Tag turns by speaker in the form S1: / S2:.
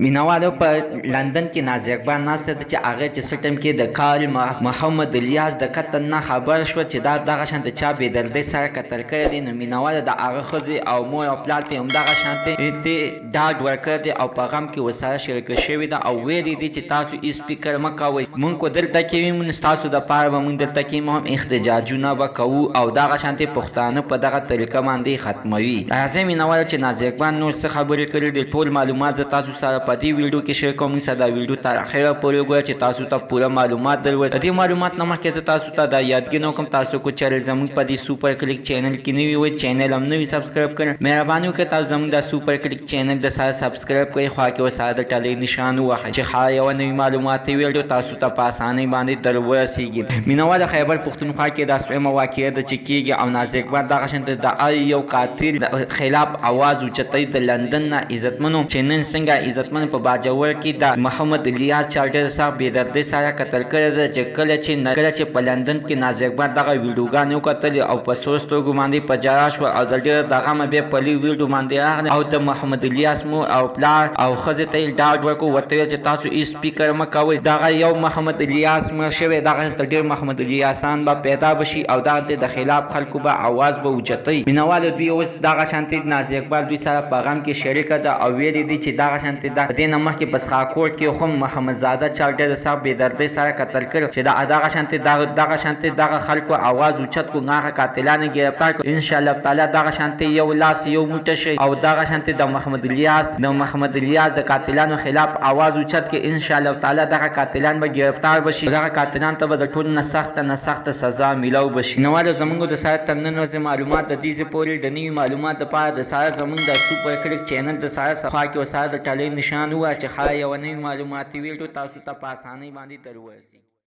S1: مینوالو په لندن کې نازي اقبال ناسته ده چې هغه چې سټم کې د کارل محمد الیاس د قتل نه خبر شو چې دا دغه شانته چا بې دردۍ سره قتل کړی دی. نو مینوالو د هغه ښځې او مور او پلار ته همدغه شانتې ډاډ ورکړی دی او په غم کې ورسره شریکه شوې ده او ویلي دي چې تاسو هېڅ فکر مه کوئ، مونږ خو دلته کې یو، ستاسو دپاره به مونږ دلته کې هم احتجاجونه به کوو او دغه شانتې پښتانه په دغه طریقه باندې ختموي. راځئ مینوالو چې نازي اقبال نور څه خبرې کړي دي ټول معلومات زه تاسو سره په دې ویډیو کې شیر کوم. موږ دا ویډیو تر اخره پورې وګورئ چې تاسو ته پوره معلومات درولئ. د دې معلومات نه مخکې زه تاسو ته دا یادګي کوم تاسو کو چینل زموږ په دې سوپر کلیک چینل کې نوي وئ، چینل هم نوي سبسکرایب کړئ. مهرباني وکړئ تاسو زموږ دا سوپر کلیک چینل د سره سبسکرایب کړئ، خوا کې ورسره د ټلۍ نشان ووهئ چې هر یوه نوي معلوماتي ویډیو تاسو ته په اسانۍ باندې در ورسیږي. مینوال خیبر پښتونخوا کې دا سویمه واقعه ده چې کېږي او نازي اقبال دغه شانته د هر یو قاتل خلاف آواز اوچتوي. د لندن نه عزتمنو چې نن څنګه عزتمن په باجوړ کې د محمد الیاس چارټر صاحب بې دردۍ سره قتل کړی ده چې کله چې په لندن کې نازي اقبال دغه ویډیوګانې وکتلې او په سرو سترګو باندې په ژړا شول او د ډېره د غمه بیا پلي ویډیو باندې راغلی او د محمد الیاس مور او پلار او ښځې ته یې ډاډ ورکړو، ورته ویل چې تاسو هېڅ فکر مه کوئ، دغه یو محمد الیاس مړ شوی، دغسې ډېر محمد الیاسان به پیدا بشي او دغه د خلاف خلکو به آواز به اوچتوي. مینوالو دوی اوس دغه شانتې نازي اقبال دوی سره په غم کې شریکه ده او ویلي دي چې دغه شانتې د دې نه مخکې په سخاکوټ کې هم محمد زاده چارټر صاحب بې دردۍ سره قتل کړی چې دغه شانتې دغه خلکو آواز اوچت کړو، هغه قاتلان یې ګرفتار کړو. انشاءالله تعالی دغه شانتې یو لاس یو موټی شي او دغه شانتې د محمد الیاس د قاتلانو خلاف آواز اوچت کړي. انشاءالله تعالی دغه قاتلان به ګرفتار بشي، دغه قاتلان ته به د ټولو نه سخته سزا میلاو بشي. نوالو زموږ د سره تر نن ورځې معلومات د دې پورې د نوي معلومات دپاره د سره زموږ د سوپر کلیک چینل د سره خوا کې ورسره د ټلۍ نشان ووهه چې هر یوه نوي معلوماتي ویډیو تاسو ته په اسانۍ باندې در ورسي.